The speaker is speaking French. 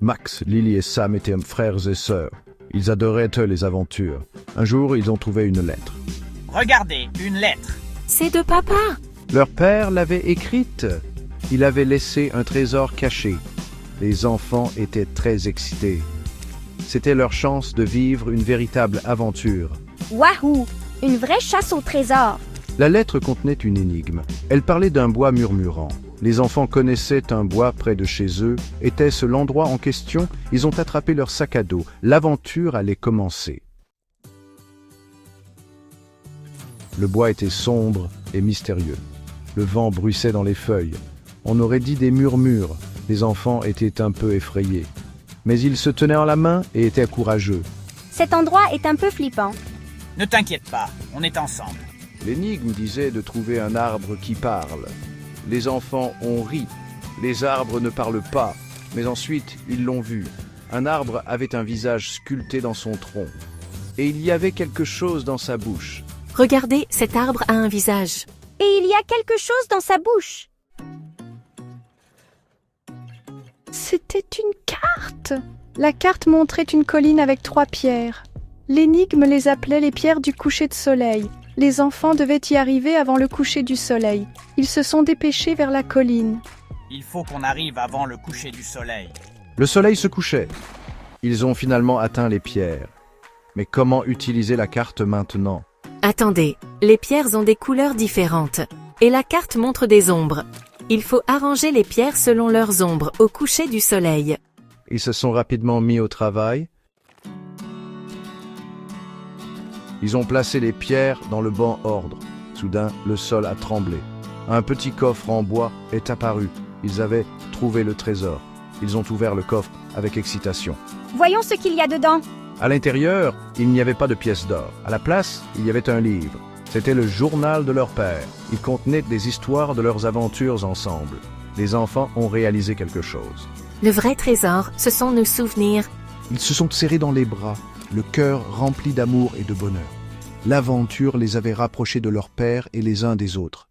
Max, Lily et Sam étaient frères et sœurs. Ils adoraient les aventures. Un jour, ils ont trouvé une lettre. Regardez, une lettre. C'est de papa. Leur père l'avait écrite. Il avait laissé un trésor caché. Les enfants étaient très excités. C'était leur chance de vivre une véritable aventure. Wahou! Une vraie chasse au trésor. La lettre contenait une énigme. Elle parlait d'un bois murmurant. Les enfants connaissaient un bois près de chez eux. Était-ce l'endroit en question? Ils ont attrapé leur sac à dos. L'aventure allait commencer. Le bois était sombre et mystérieux. Le vent bruissait dans les feuilles. On aurait dit des murmures. Les enfants étaient un peu effrayés. Mais ils se tenaient en la main et étaient courageux. Cet endroit est un peu flippant. Ne t'inquiète pas, on est ensemble. L'énigme disait de trouver un arbre qui parle. Les enfants ont ri. Les arbres ne parlent pas. Mais ensuite, ils l'ont vu. Un arbre avait un visage sculpté dans son tronc. Et il y avait quelque chose dans sa bouche. Regardez, cet arbre a un visage. Et il y a quelque chose dans sa bouche. C'était une carte. La carte montrait une colline avec 3 pierres. L'énigme les appelait les pierres du coucher de soleil. Les enfants devaient y arriver avant le coucher du soleil. Ils se sont dépêchés vers la colline. Il faut qu'on arrive avant le coucher du soleil. Le soleil se couchait. Ils ont finalement atteint les pierres. Mais comment utiliser la carte maintenant? Attendez, les pierres ont des couleurs différentes. Et la carte montre des ombres. Il faut arranger les pierres selon leurs ombres au coucher du soleil. Ils se sont rapidement mis au travail. Ils ont placé les pierres dans le bon ordre. Soudain, le sol a tremblé. Un petit coffre en bois est apparu. Ils avaient trouvé le trésor. Ils ont ouvert le coffre avec excitation. Voyons ce qu'il y a dedans. À l'intérieur, il n'y avait pas de pièces d'or. À la place, il y avait un livre. C'était le journal de leur père. Il contenait des histoires de leurs aventures ensemble. Les enfants ont réalisé quelque chose. Le vrai trésor, ce sont nos souvenirs. Ils se sont serrés dans les bras, le cœur rempli d'amour et de bonheur. L'aventure les avait rapprochés de leur père et les uns des autres.